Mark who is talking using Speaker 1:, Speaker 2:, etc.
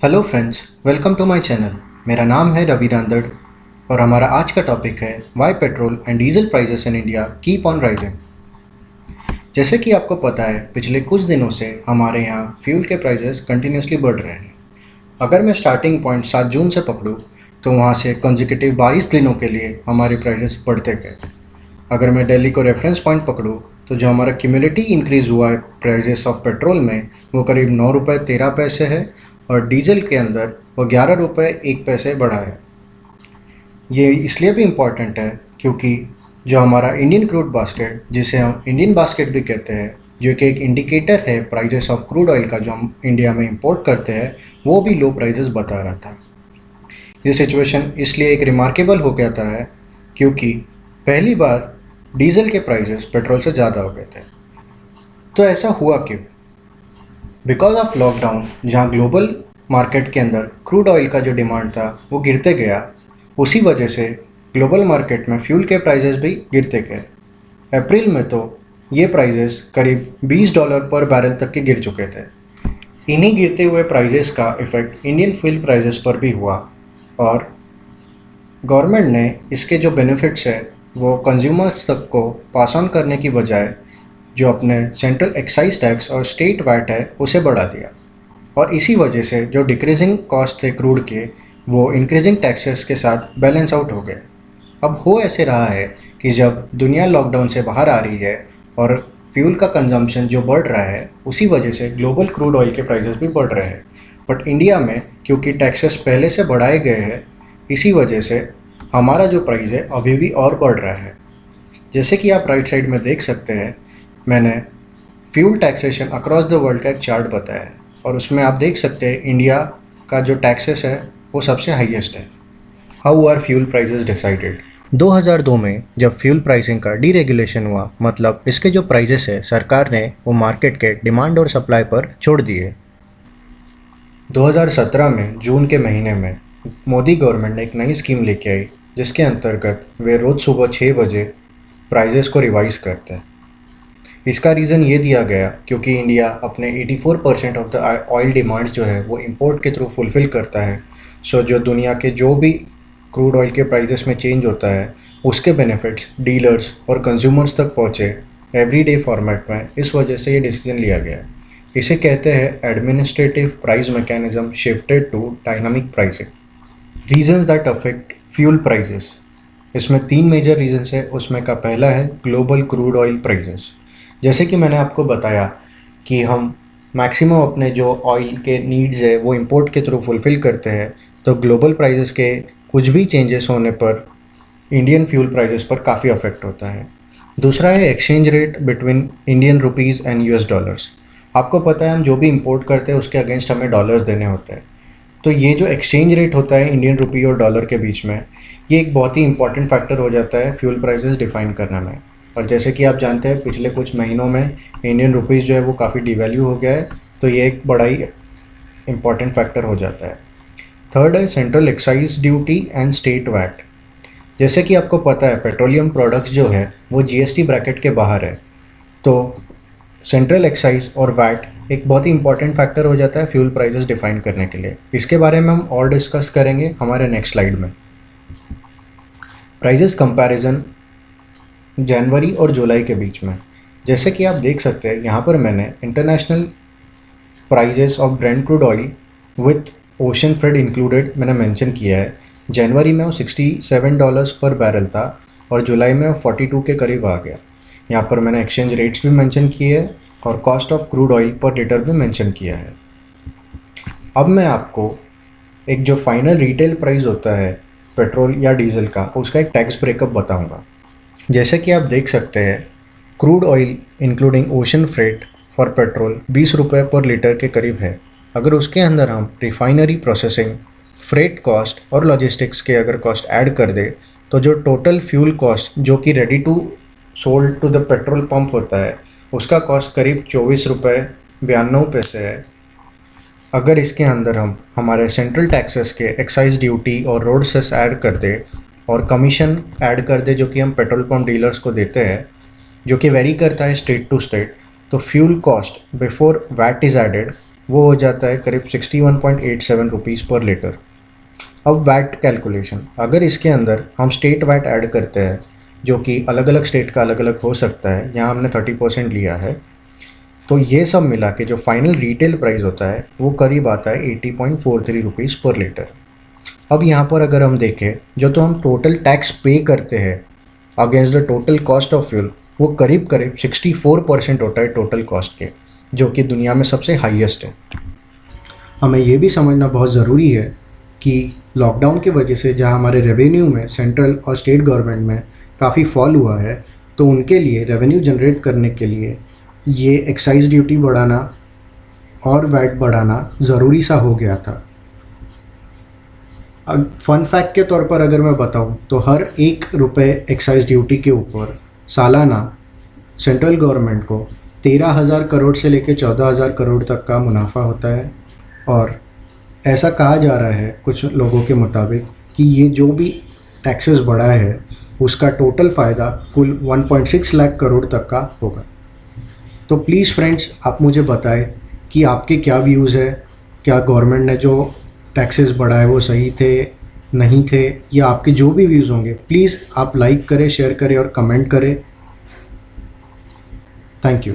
Speaker 1: Hello friends, welcome to my channel. मेरा नाम है रवि रांदड़ और हमारा आज का टॉपिक है why petrol and diesel prices in India keep on rising. जैसे कि आपको पता है, पिछले कुछ दिनों से हमारे यहाँ फ्यूल के प्राइसेस कंटिन्यूसली बढ़ रहे हैं। अगर मैं स्टार्टिंग पॉइंट 7 जून से पकड़ूँ तो वहाँ से कंसेक्यूटिव 22 दिनों के लिए हमारे प्राइसेस बढ़ते गए। अगर मैं दिल्ली को रेफरेंस पॉइंट पकड़ूँ तो जो हमारा क्यूमुलेटिव इंक्रीज़ हुआ है प्राइसेस ऑफ पेट्रोल में, वो करीब 9 रुपये 13 पैसे है और डीजल के अंदर वो 11 रुपये 1 पैसे बढ़ा है। ये इसलिए भी इम्पॉर्टेंट है क्योंकि जो हमारा इंडियन क्रूड बास्केट, जिसे हम इंडियन बास्केट भी कहते हैं, जो कि एक इंडिकेटर है प्राइसेस ऑफ क्रूड ऑयल का, जो हम इंडिया में इंपोर्ट करते हैं, वो भी लो प्राइसेस बता रहा था। ये सिचुएशन इसलिए एक रिमार्केबल हो गया था है क्योंकि पहली बार डीजल के प्राइसेस पेट्रोल से ज़्यादा हो गए थे। तो ऐसा हुआ क्यों? बिकॉज ऑफ लॉकडाउन, जहाँ ग्लोबल मार्केट के अंदर क्रूड ऑयल का जो डिमांड था वो गिरते गया, उसी वजह से ग्लोबल मार्केट में फ्यूल के प्राइसेस भी गिरते गए। अप्रैल में तो ये प्राइसेस करीब $20 पर बैरल तक के गिर चुके थे। इन्हीं गिरते हुए प्राइसेस का इफ़ेक्ट इंडियन फ्यूल प्राइसेस पर भी हुआ और गवर्नमेंट ने इसके जो बेनिफिट्स है वो कंज्यूमर्स तक को पास ऑन करने की बजाय जो अपने सेंट्रल एक्साइज टैक्स और स्टेट वैट है उसे बढ़ा दिया, और इसी वजह से जो डिक्रीजिंग कॉस्ट थे क्रूड के, वो इंक्रीजिंग टैक्सेस के साथ बैलेंस आउट हो गए। अब हो ऐसे रहा है कि जब दुनिया लॉकडाउन से बाहर आ रही है और फ्यूल का कंजम्पशन जो बढ़ रहा है, उसी वजह से ग्लोबल क्रूड ऑयल के प्राइसेस भी बढ़ रहे हैं। बट इंडिया में क्योंकि टैक्सेस पहले से बढ़ाए गए हैं, इसी वजह से हमारा जो प्राइस है अभी भी और बढ़ रहा है। जैसे कि आप राइट साइड में देख सकते हैं, मैंने fuel taxation across the world का एक चार्ट बताया है और उसमें आप देख सकते हैं इंडिया का जो टैक्सेस है वो सबसे हाईएस्ट है। How are fuel prices decided? 2002 में जब फ्यूल प्राइसिंग का डीरेगुलेशन हुआ, मतलब इसके जो प्राइसेस है सरकार ने वो मार्केट के डिमांड और सप्लाई पर छोड़ दिए। 2017 में जून के महीने में मोदी गवर्नमेंट ने एक नई स्कीम लेके आई जिसके अंतर्गत वे रोज़ सुबह 6 बजे प्राइसेस को रिवाइज़ करते हैं। इसका रीज़न ये दिया गया क्योंकि इंडिया अपने 84% ऑफ द ऑयल डिमांड्स जो है वो इंपोर्ट के थ्रू फुलफ़िल करता है। सो जो दुनिया के जो भी क्रूड ऑयल के प्राइसेस में चेंज होता है, उसके बेनिफिट्स डीलर्स और कंज्यूमर्स तक पहुँचे एवरीडे फॉर्मेट में। इस वजह से ये डिसीजन लिया गया। इसे कहते हैं administrative price mechanism shifted to dynamic pricing. Reasons that affect fuel prices, इसमें 3 मेजर रीजंस है। उसमें का पहला है ग्लोबल क्रूड ऑयल प्राइसेस। जैसे कि मैंने आपको बताया कि हम मैक्सिमम अपने जो ऑयल के नीड्स है वो इंपोर्ट के थ्रू फुलफ़िल करते हैं, तो ग्लोबल प्राइसेस के कुछ भी चेंजेस होने पर इंडियन फ्यूल प्राइसेस पर काफ़ी अफेक्ट होता है। दूसरा है exchange rate between Indian rupees and US dollars. आपको पता है हम जो भी इंपोर्ट करते हैं उसके अगेंस्ट हमें डॉलर्स देने होते हैं। तो ये जो एक्सचेंज रेट होता है इंडियन रुपी और डॉलर के बीच में, ये एक बहुत ही इंपॉर्टेंट फैक्टर हो जाता है फ्यूल प्राइसेस डिफ़ाइन करने में। और जैसे कि आप जानते हैं पिछले कुछ महीनों में इंडियन रुपीज़ जो है वो काफ़ी डिवैल्यू हो गया है, तो ये एक बड़ा ही इम्पॉर्टेंट फैक्टर हो जाता है। थर्ड है central excise duty and state VAT. जैसे कि आपको पता है पेट्रोलियम प्रोडक्ट्स जो है वो जीएसटी ब्रैकेट के बाहर है, तो सेंट्रल एक्साइज और वैट एक बहुत ही इंपॉर्टेंट फैक्टर हो जाता है फ्यूल प्राइसेस डिफाइन करने के लिए। इसके बारे में हम और डिस्कस करेंगे हमारे नेक्स्ट स्लाइड में। प्राइसेस कंपैरिजन जनवरी और जुलाई के बीच में, जैसे कि आप देख सकते हैं यहाँ पर मैंने international prices of Brent crude oil with ocean freight included मैंने मेंशन किया है। जनवरी में वो $67 पर बैरल था और जुलाई में वो 42 के करीब आ गया। यहाँ पर मैंने एक्सचेंज रेट्स भी मेंशन किए हैं और कॉस्ट ऑफ क्रूड ऑयल पर लीटर भी मेंशन किया है। अब मैं आपको एक जो फाइनल रिटेल प्राइस होता है पेट्रोल या डीजल का, उसका एक टैक्स ब्रेकअप बताऊंगा। जैसे कि आप देख सकते हैं crude oil including ocean freight for petrol 20 रुपये पर लीटर के करीब है। अगर उसके अंदर हम रिफाइनरी प्रोसेसिंग, फ्रेट कॉस्ट और लॉजिस्टिक्स के अगर कॉस्ट ऐड कर दे, तो जो टोटल फ्यूल कॉस्ट जो कि ready to sold to the petrol pump होता है, उसका कॉस्ट करीब 24 रुपये 92 पैसे है। अगर इसके अंदर हम हमारे सेंट्रल टैक्सेस के एक्साइज ड्यूटी और रोड सेस ऐड कर दे और कमीशन ऐड कर दे जो कि हम पेट्रोल पंप डीलर्स को देते हैं, जो कि वेरी करता है स्टेट टू स्टेट, तो fuel cost before VAT is added वो हो जाता है करीब 61.87 रुपीज़ पर लीटर। अब वैट कैलकुलेशन, अगर इसके अंदर हम स्टेट वैट ऐड करते हैं जो कि अलग अलग स्टेट का अलग अलग हो सकता है, यहाँ हमने 30% लिया है, तो ये सब मिला के जो फाइनल रिटेल प्राइस होता है वो करीब आता है 80.43 रुपीज़ पर लीटर। अब यहाँ पर अगर हम देखें जो तो हम टोटल टैक्स पे करते हैं against the total cost of fuel, वो करीब करीब 64% होता है टोटल कॉस्ट के, जो कि दुनिया में सबसे हाईएस्ट है। हमें ये भी समझना बहुत ज़रूरी है कि लॉकडाउन की वजह से जहाँ हमारे रेवेन्यू में सेंट्रल और स्टेट गवर्नमेंट में काफ़ी फॉल हुआ है, तो उनके लिए रेवेन्यू जनरेट करने के लिए ये एक्साइज ड्यूटी बढ़ाना और वैट बढ़ाना ज़रूरी सा हो गया था। अब फन फैक्ट के तौर पर अगर मैं बताऊं तो हर ₹1 एक्साइज ड्यूटी के ऊपर सालाना सेंट्रल गवर्नमेंट को 13,000 करोड़ से लेकर 14,000 करोड़ तक का मुनाफा होता है। और ऐसा कहा जा रहा है कुछ लोगों के मुताबिक कि ये जो भी टैक्सेस बढ़ा है उसका टोटल फ़ायदा कुल 1.6 लाख करोड़ तक का होगा। तो प्लीज़ फ्रेंड्स, आप मुझे बताएं कि आपके क्या व्यूज़ है, क्या गवर्नमेंट ने जो टैक्सेस बढ़ाए वो सही थे, नहीं थे, या आपके जो भी व्यूज़ होंगे प्लीज़ आप लाइक करें, शेयर करें और कमेंट करें। Thank you.